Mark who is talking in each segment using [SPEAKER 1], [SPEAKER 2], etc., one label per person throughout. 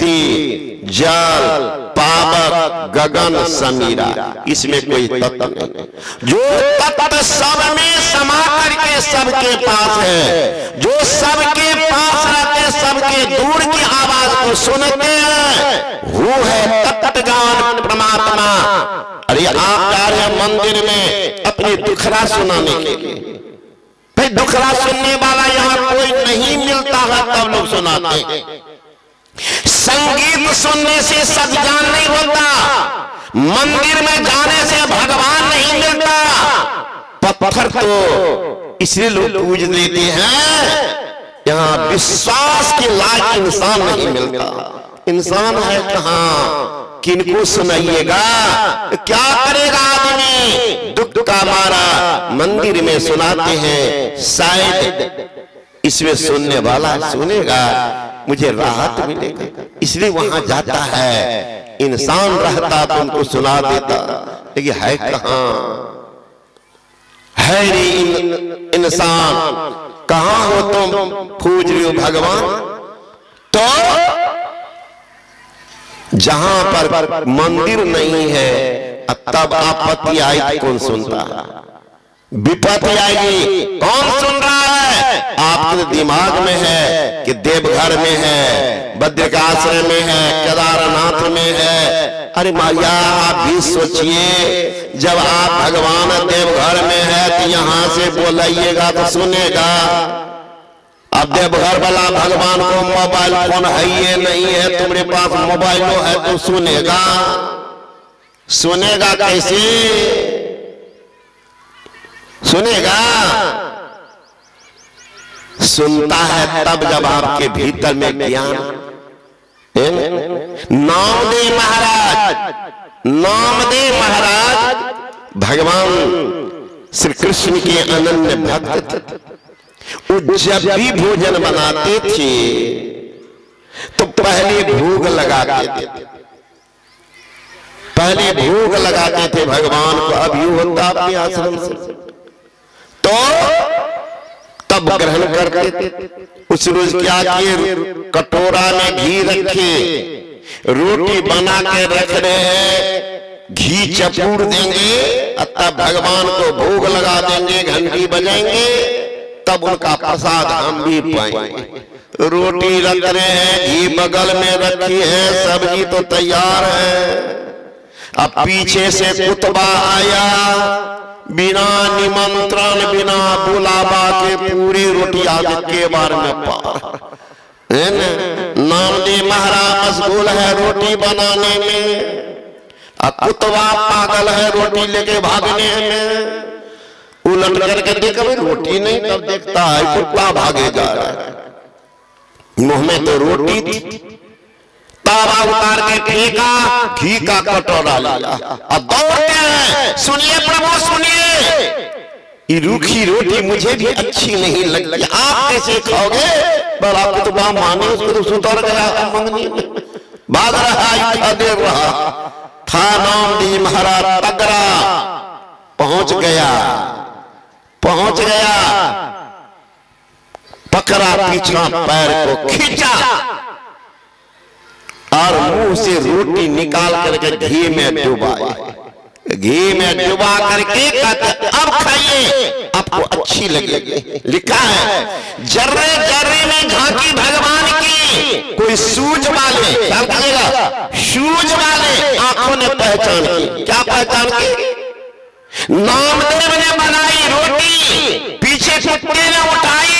[SPEAKER 1] क्षिति जल पावक गगन समीरा, इसमें कोई तत्व नहीं। जो तत्व सब में समा करके सबके पास है, जो सबके पास रहते सबके दूर की आवाज को सुनते हैं, वो है तत्वज्ञान परमात्मा। अरे आप जा रहे हैं मंदिर में अपनी दुखड़ा सुनाने के लिए, भाई दुखड़ा सुनने वाला यहाँ कोई नहीं मिलता है, तब लोग सुनाते हैं। संगीत सुनने से सद्ज्ञान नहीं होता, मंदिर में जाने से भगवान नहीं मिलता। पत्थर तो इसलिए लोग पूज लेते हैं, यहाँ विश्वास के लायक इंसान नहीं मिलता। इंसान है कहाँ, किनको सुनाइएगा, क्या करेगा आदमी, दुख का मारा मंदिर में सुनाते हैं, शायद इसमें सुनने वाला सुनेगा, मुझे राहत मिलेगा, इसलिए वहां जाता है। इंसान रहता तो उनको सुना देता, लेकिन है कहाँ, है रे इंसान, कहाँ हो तुम, पूज रहे हो भगवान। तो जहां पर मंदिर नहीं है, तब आपत्ति आई कौन सुनता, विपत्ति आएगी कौन सुन रहा है। आपके दिमाग में है कि देवघर में है, बद्रिकाश्रम में है, केदारनाथ में है। अरे माया आप भी सोचिए, जब आप भगवान देवघर में है तो यहां से बोलाइएगा तो सुनेगा। अब देवघर वाला भगवान को मोबाइल फोन है ये नहीं है, तुम्हारे पास मोबाइल है तो सुनेगा, सुनेगा कैसे सुनेगा। सुनता है तब जब आपके भीतर में ज्ञान। नामदेव महाराज भगवान श्री कृष्ण के अनन्य भक्त थे। वो जब भी भोजन बनाते थे तो पहले भोग लगाते थे, पहले भोग लगाते थे भगवान को। अब यूं होता अपने आश्रम से तो तब ग्रहण करते थे। उस रोज क्या किए, कटोरा में घी रखे, रोटी बना के रख रहे हैं, घी चपूर देंगे, तब भगवान को भोग लगा देंगे, घंटी बजाएंगे, तब उनका प्रसाद हम भी पाएंगे। रोटी रख रहे हैं, घी बगल में रखी है, सब्जी तो तैयार है। अब पीछे से कुतबा आया, बिना निमंत्रण बिना बुलावा के पूरी रोटी आगे के बार में पार है ना। नामदेव महाराज मशगूल है रोटी बनाने में, कुतबा पागल है रोटी लेके भागने में। उलट करके देखा रोटी नहीं, तब देखता है कुत्ता भागे जा रहा है। मुंह में तो रोटी थी, तावा उतार के फेंका, घी का कटोरा लिया, अब दौड़ते हैं, सुनिए प्रभु सुनिए, ये रूखी रोटी मुझे भी अच्छी नहीं लगती, आप कैसे खाओगे। बड़ा कुतबा माने उसको तो सुतर गया मंगनी में, भाग रहा देर रहा था। नामदेव महाराज तगड़ा पहुंच गया, पकड़ा पीछा पैर को खींचा और मुंह से रोटी निकाल करके घी में डुबाया, घी में डुबा करके कहते अब खाइए, आपको अच्छी लगेगी। लिखा है जर्रे जर्रे में झांकी भगवान की, कोई सूझ वाले, क्या कहेगा, सूझ वाले आंखों ने पहचान की। क्या पहचान की, नामदेव ने बनाई रोटी, पीछे कुत्ते ने उठाई,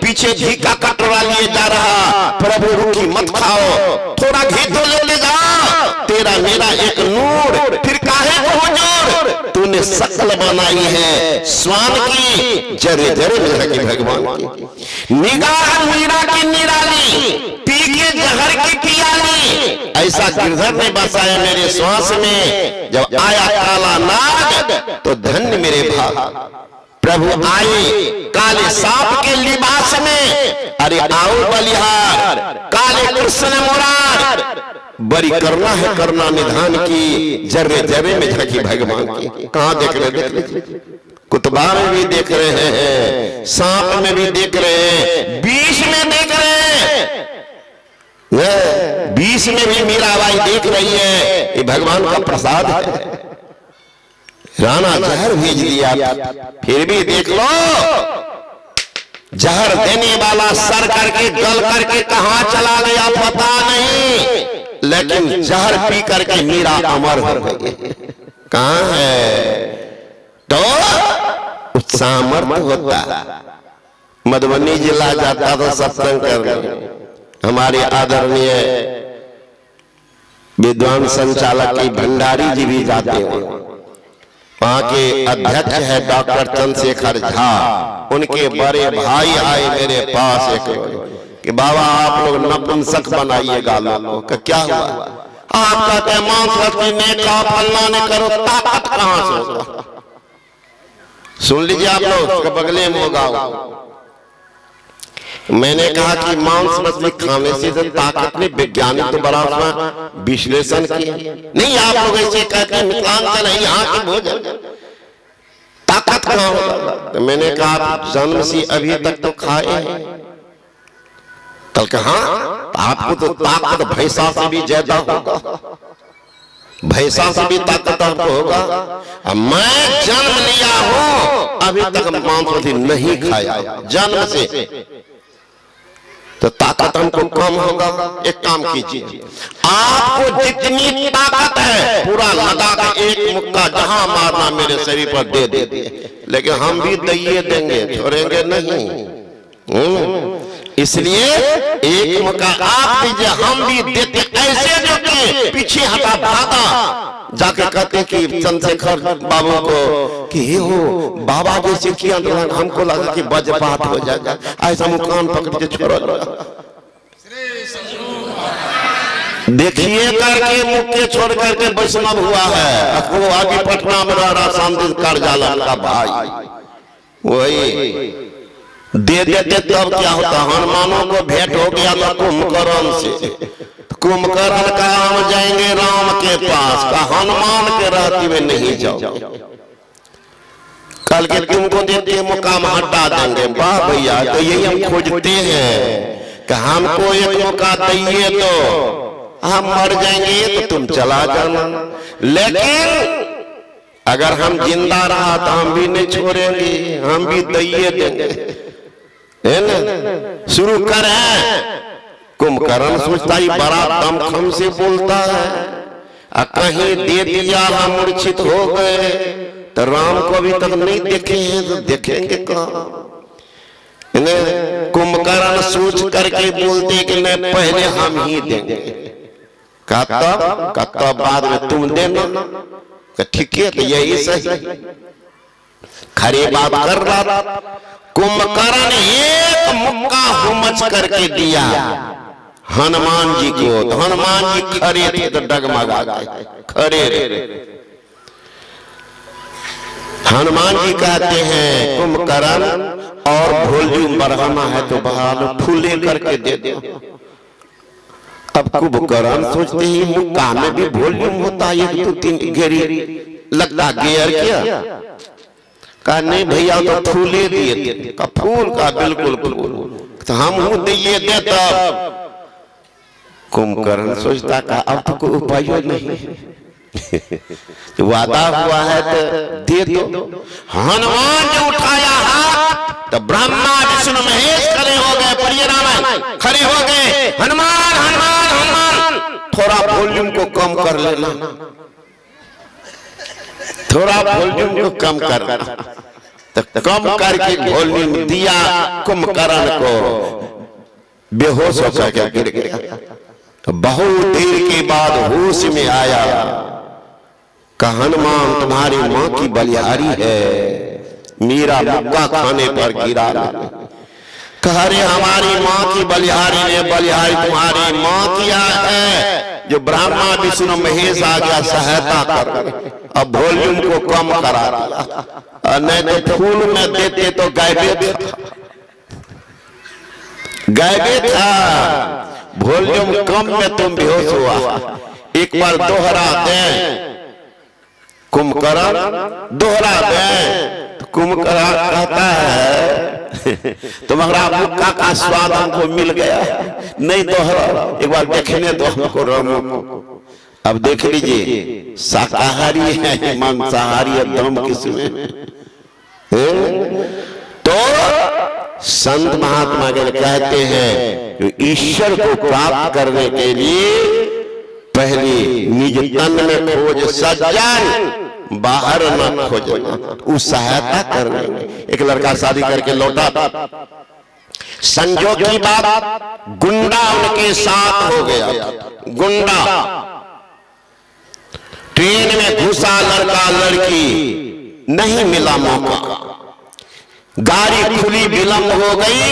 [SPEAKER 1] पीछे घी का कटोरा लिए जा रहा। प्रभु रूखी मत खाओ, थोड़ा घी तो ले जाओ, तेरा मेरा एक नूर, फिर काहे को हुजूर, तूने शकल बनाई है स्वान की, जरे जरे में रखी भगवान की। निगाह मीरा की निराली, पी के जहर की पियाली, ऐसा गिरधर ने बसाया मेरे श्वास में। जब आया काला नाग तो धन्य मेरे भाग, प्रभु आए काले सांप के लिबास में। अरे आओ बलिहार, काले कृष्ण मुरार, बड़ी करना है करना निधान की, जर्रे जर्रे में झांकी भगवान की। कहाँ देख रहे, कुतबा में भी देख रहे हैं, सांप में भी देख रहे हैं, बीच में देख रहे हैं। बीच में भी मीराबाई देख रही है ये भगवान का प्रसाद है। राणा जहर भेज दिया, फिर भी देख लो जहर देने वाला सर करके गल करके कहां चला गया पता नहीं, लेकिन जहर पी करके मीरा अमर हो गई। कहां है तो सामर्थ्य होता। मधुबनी जिला जाता था सत्संग करने, हमारे आदरणीय विद्वान संचालक की भंडारी जी भी जाते हैं। वहां के अध्यक्ष है डॉक्टर चंद्रशेखर झा, उनके बड़े भाई आए मेरे पास एक कि बाबा आप लोग नपुंसक बनाइएगा लोगों का। क्या हुआ? आप कहते हैं मांस ने कहा फलना ने करो, ताकत कहां से होगा? सुन लीजिए आप लोग, बगले में होगा। मैंने कहा कि मांस मछली खाने से तो ताकत नहीं, वैज्ञानिक तो बड़ा उसमें विश्लेषण किया। नहीं आप लोग ऐसे कहते हैं मिथिलांचल है यहाँ के भोजन, ताकत कहाँ होगा? तो मैंने कहा जन्म से अभी तक तो खाए। कल कहा आपको तो ताकत भैंसा से भी ज्यादा होगा, भैंसा से भी ताकत आपको होगा। मैं जन्म लिया हूं अभी तक मांस मछली नहीं खाया, जन्म से तो ताकत हमको कम होगा। एक काम कीजिए, आपको जितनी ताकत है पूरा लगा के एक मुक्का जहां मारना मेरे शरीर पर दे दे, लेकिन हम भी दइए देंगे, छोड़ेंगे नहीं। इसलिए एक मुक्का आप दीजिए, हम भी देते। ऐसे जो कि पीछे हटा भागा जाके कहते कि चंद्रशेखर बाबू को कि हो बाबा जैसे किया, हमको लगा कि वज्रपात हो जाएगा, ऐसा मुकान पकड़ के छोड़ देखिए करके मुक्के छोड़ करके वैष्णव हुआ है। वो आगे पटना में रह रहा शांति करजाला का भाई, वही दे देते तब क्या होता? हनुमानों को भेंट हो गया था कुंभकर्ण से, कुंभकर्ण का हम जाएंगे राम के पास, का हनुमान के रहते में नहीं जाओ, कल के तुमको देते मुकाम हटा देंगे। वाह भैया, तो यही हम खोजते हैं कि हमको एक मौका दइए तो हम मर जाएंगे तो तुम चला जाना, लेकिन अगर हम जिंदा रहा तो हम भी नहीं छोड़ेंगे, हम भी दइए देंगे, है ना? शुरू कर है। कुंभकर्ण सोचता ही बड़ा दमखम से बोलता है, कहीं दे दिया हम मूर्छित हो गए तो राम को अभी तक नहीं देखे हैं तो देखेंगे कहाँ? कुंभकर्ण सोच करके बोलते कि नहीं पहले हम ही देंगे। कहता बाद में तुम देना। ठीक है, तो यही सही खरी बात कर रहा। कुंभकर्ण एक मुक्का हुमच करके दिया हनुमान जी को, तो हनुमान जी खड़े थे तो डगमगा गए, खड़े रे। हनुमान जी कहते हैं कुंभकर्ण और वॉल्यूम बढ़ाना है तो बढ़ा लो, फूले करके दे दो। अब कुंभकर्ण सोचते ही मुक्का में भी वॉल्यूम होता है, 1 2 3 गेरी लगता गियर क्या? कहा नहीं भैया तो फूले दिए का फूल का बिल्कुल फूल, तो हम दिए दे तब। कुंभकर्ण सोचता का अब तो कोई उपाय नहीं, वादा हुआ है तो दे दो। हनुमान जी उठाया हाथ तो ब्रह्मा विष्णु महेश खड़े हो गए, प्रिय राम खड़े हो गए, हनुमान हनुमान हनुमान। थोड़ा वॉल्यूम को कम कर लेना, थोड़ा वॉल्यूम को कम कर, तो कम करके वॉल्यूम दिया। कुंभकर्ण को बेहोश होकर के गिर गया। तो बहुत देर के बाद होश में आया, का हनुमान तुम्हारी माँ की बलिहारी है, मीरा मुक्का खाने पर गिरा। कह रहे हमारी माँ की बलिहारी ने बलिहारी तुम्हारी माँ किया है, जो ब्रह्मा विष्णु महेश आ गया सहायता कर, अब वॉल्यूम को कम करा दिया। नहीं तो फूल में देते तो गायबे था, वॉल्यूम कम में तुम बेहोश हुआ। एक बार दोहरा दें कुंभकर्ण, दोहरा दें तो कुमकरा कहता है तुम्हारा मुक्का का स्वाद हमको मिल गया, नहीं दोहरा, एक बार देखने दो हमको रामो को। अब देख लीजिए शाकाहारी है मांसाहारी है, दम किसमें? तो संत महात्मा के कहते हैं ईश्वर को प्राप्त करने के लिए पहले निज तन में खोज सज्जन, बाहर न खोजना, उस सहायता कर रहे। एक लड़का शादी करके लौटा, संजोग की बात गुंडा उनके साथ हो गया। गुंडा ट्रेन में घुसा, लड़का लड़की नहीं मिला मौका, गाड़ी खुली, विलंब हो गई,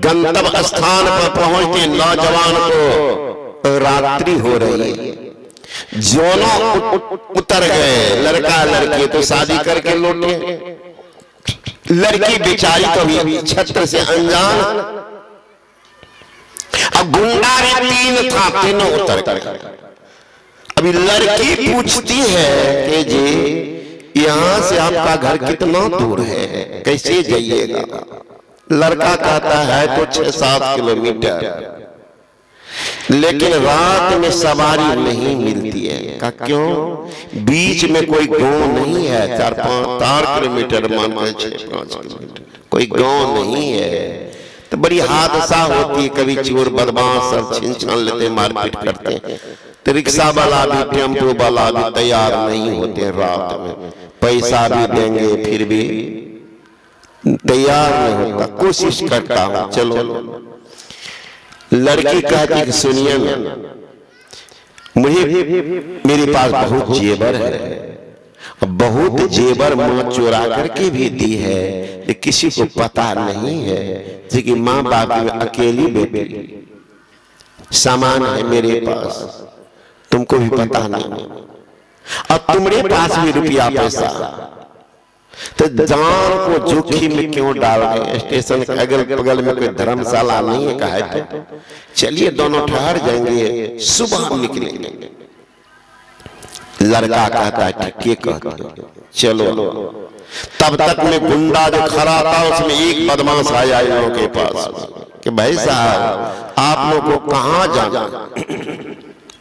[SPEAKER 1] गंतव्य स्थान पर पहुंचते नौजवान को रात्रि हो रही है, दोनों उतर गए, लड़का लड़की तो शादी करके लौटे, लड़की बेचारी तो भी छत्र से अनजान, अब गुंडा भी तीन था, तीनों उतर गए। अभी लड़की पूछती है कि जी यहाँ से आपका घर कितना दूर है, कैसे जाइएगा? लड़का कहता है तो 6-7 किलोमीटर, लेकिन रात में सवारी नहीं मिलती है। का क्यों? बीच में कोई गांव नहीं है, 4-5 किलोमीटर मान के 6-5 किलोमीटर कोई गांव नहीं है, तो बड़ी हादसा होती है। कभी चोर बदमाश सब छीन छान लेते, मारपीट करते हैं, तो रिक्शा वाला भी टेम्पो वाला भी तैयार नहीं होते, रात में पैसा भी देंगे फिर भी तैयार नहीं होता। कोशिश करता हूं, चलो। लड़की कहती कि सुनिए ना, मुझे मेरे पास बहुत जेवर है, बहुत जेवर माँ चुरा करके भी दी है, लेकिन किसी को पता नहीं है, कि माँ बाप में अकेली बेटी सामान है मेरे पास, तुमको भी पता नहीं, और तुम्हारे पास भी रुपया पैसा, तो जान को जोखिम में क्यों डाल रहे? स्टेशन के अगल बगल में कोई धर्मशाला नहीं है, कहा तो चलिए दोनों ठहर जाएंगे, सुबह निकलेंगे। लड़का कहता है ठीक कहते, चलो। तब तक में गुंडा जो खड़ा था उसमें एक बदमाश आया इन लोगों के पास कि भाई साहब आप लोग को कहाँ जाना?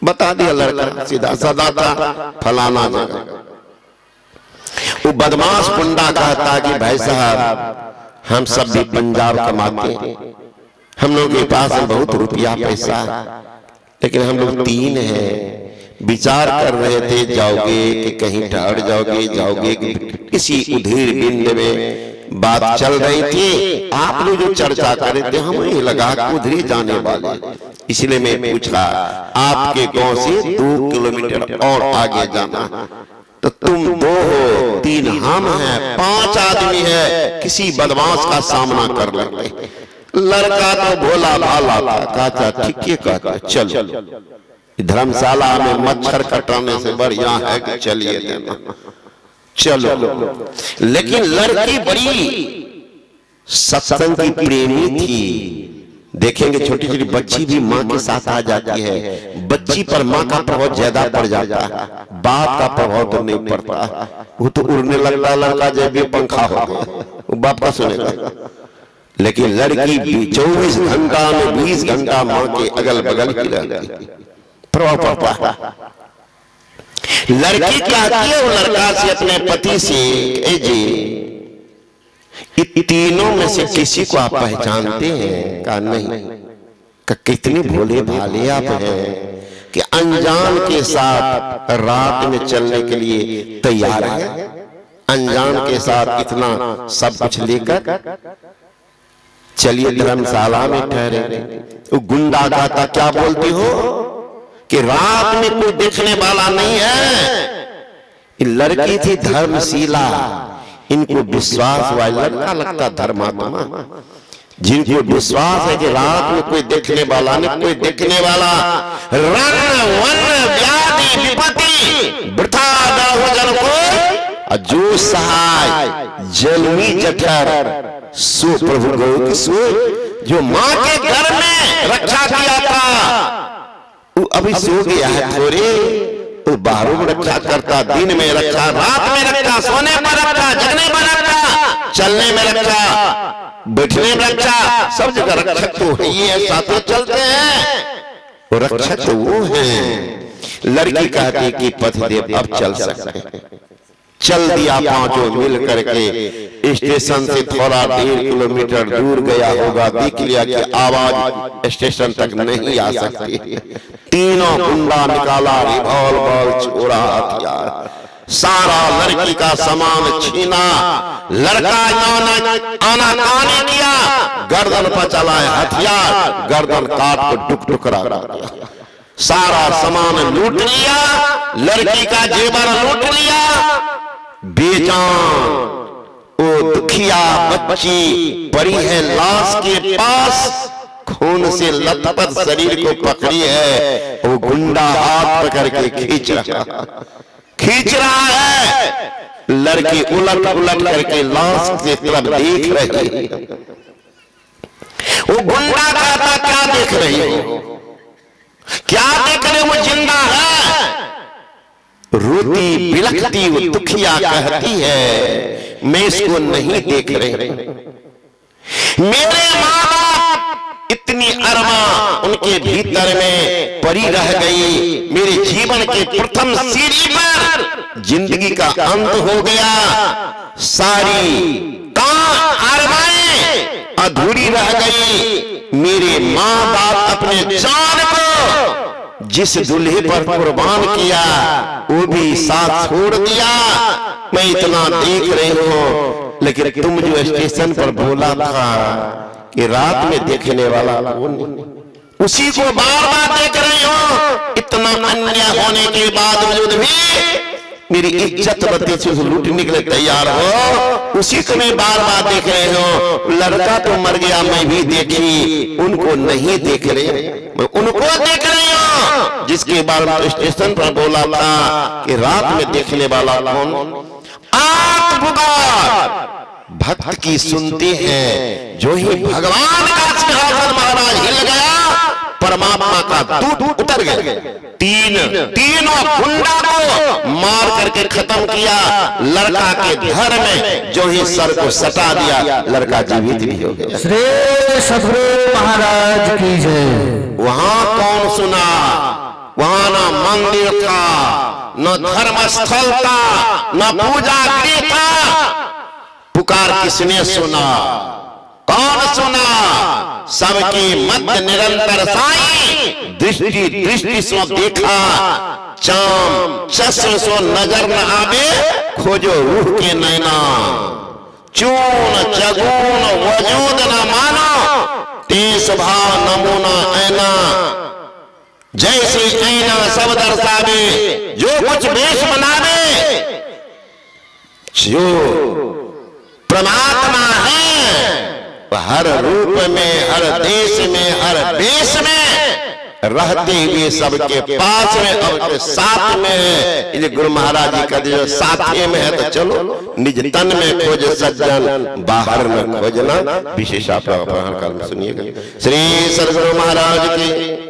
[SPEAKER 1] बता दिया लड़का सीधा साधा था, फलाना जगह। वो बदमाश गुंडा कहता कि भाई साहब हम सब भी पंजाब कमाते हैं, हम लोग के पास बहुत रुपया पैसा, लेकिन हम लोग 3 हैं, विचार कर रहे थे जाओगे कि कहीं ठहर जाओगे किसी उधेड़ बिंद में बात चल रही थी, आप लोग जो चर्चा कर रहे थे हमें लगा उधरी जाने वाले, इसलिए मैं पूछा आपके गांव से 2 किलोमीटर और आगे जाना, तो तुम 2 हो, 3 हम हैं, 5 आदमी है, किसी बदमाश का सामना कर लेंगे। लड़का तो भोला भाला था, कहता ठीक है कहता चलो, धर्मशाला में मच्छर कटाने से बढ़िया है कि चलिए देना, चलो। लेकिन लड़की बड़ी सत्संग की प्रेमी थी, देखेंगे छोटी छोटी बच्ची भी माँ के साथ आ जाती है, बच्ची पर माँ का प्रभाव ज्यादा पड़ जाता है, बाप का प्रभाव तो नहीं पड़ता, वो तो उड़ने लगता लड़का जब भी पंखा हो गया वो बाप का सुनेगा। लेकिन लड़की भी 24 घंटा में 20 घंटा माँ के अगल बगल ही रहती, प्रभाव पड़ता है। लड़की कहती है वो लड़का से, अपने पति से, ए जी तीनों में से किसी को आप पहचानते हैं? का नहीं। का कितने भोले भाले आप हैं कि अनजान के साथ रात में चलने के लिए तैयार हैं, अनजान के साथ इतना सब कुछ लेकर चलिए धर्मशाला में ठहरे। वो गुंडा कहता क्या बोलती हो कि रात में कोई देखने वाला नहीं है। लड़की थी धर्मशीला, इनको विश्वास हुआ, लड़का लगता धर्मात्मा, जिनको विश्वास है कि रात में कोई देखने वाला नहीं, कोई देखने वाला रण वन व्याधि विपत्ति वृथा न हो जन को, जो सहाय जलमी जठर सो प्रभु गौ की सो। जो माँ के घर में रक्षा किया था वो अभी सो गया है थोड़े, तो बाहरों में रक्षा करता, दिन में रक्षा, रात में रक्षा, सोने पर रक्षा, जगने पर रक्षा, चलने में रक्षा, बैठने में रक्षा, सब जगह रक्षक तो है ही है, साथ चलते हैं, वो रक्षक तो वो है। लड़की कहती कि पतिदेव अब चल सकते हैं। चल दिया पांचों मिल करके, स्टेशन से थोड़ा 1.5 किलोमीटर दूर गया होगा, देख लिया कि आवाज स्टेशन तक नहीं आ सकती। तीनों गुंडा निकाला, रिवॉल्वर, छोड़ा, हथियार, सारा लड़की का सामान छीना। लड़का आना कानी किया, गर्दन पर चलाए हथियार, गर्दन काट को टुक टुकरा दिया। सारा सामान लूट लिया, लड़की का जेवर लूट लिया। बेजान वो दुखिया बच्ची पड़ी है लाश के पास, खून से लथपथ शरीर को पकड़ी है। वो गुंडा हाथ पकड़ के खींच रहा है। लड़की उलट उलट करके लाश की तरफ देख रही है। वो गुंडा कहता क्या देख रही हो, क्या देख रहे हो, जिंदा है। रोती बिलखती वो दुखिया कहती है मैं इसको नहीं देख रही। मेरे माँ बाप इतनी अरमा उनके भीतर में पड़ी रह गई। मेरे जीवन के प्रथम सीढ़ी पर जिंदगी का अंत हो गया। सारी अरमाएं अधूरी रह गई। मेरे माँ बाप अपने जान को जिस दूल्हे पर कुर्बान किया वो भी साथ छोड़ दिया। मैं इतना देख रही हूँ, लेकिन तुम जो स्टेशन पर बोला था कि रात में देखने वाला कौन, उसी को बार बार देख रही हो। इतना अन्याय होने के बावजूद भी मेरी इज्जत बत्ती से लूटने के लिए तैयार हो, उसी को मैं बार बार देख रहे हो। लड़का तो मर गया, मैं भी देखी, उनको नहीं देख रहे, मैं उनको देख रही हूँ जिसके बारे में स्टेशन पर बोला था कि रात में देखने वाला कौन। आप पुकार भक्त की सुनते हैं, जो ही भगवान का सिंहासन महाराज हिल गया, परमात्मा का दूत उतर गया। तीनों गुंडा को मार करके खत्म किया। लड़का के घर में जो ही सर को सटा दिया, लड़का जीवित भी हो गया।
[SPEAKER 2] श्री सद्गुरु महाराज की जय।
[SPEAKER 1] वहां कौन सुना, वहां ना मंदिर था, न धर्म स्थल था, न पूजा गृह था। पुकार किसने सुना, कौन सुना? सबके मध्य निरंतर साईं दृष्टि सो देखा। चाम चश्म सो नजर न आवे, खोजो रूह के नैना। चून चगून वजूद न मानो, तेज भाव नमूना ऐना। जैसे ऐना सब दर्शावे, जो कुछ वेश बनावे, जो परमात्मा है हर रूप में, हर देश में, हर देश में रहते हुए सबके पास में और साथ में है। ये गुरु महाराज जी का जो साथी में है, तो चलो निज तन में खोज सज्जन, बाहर में खोजना। विशेष आप सुनिएगा। श्री सद्गुरु महाराज की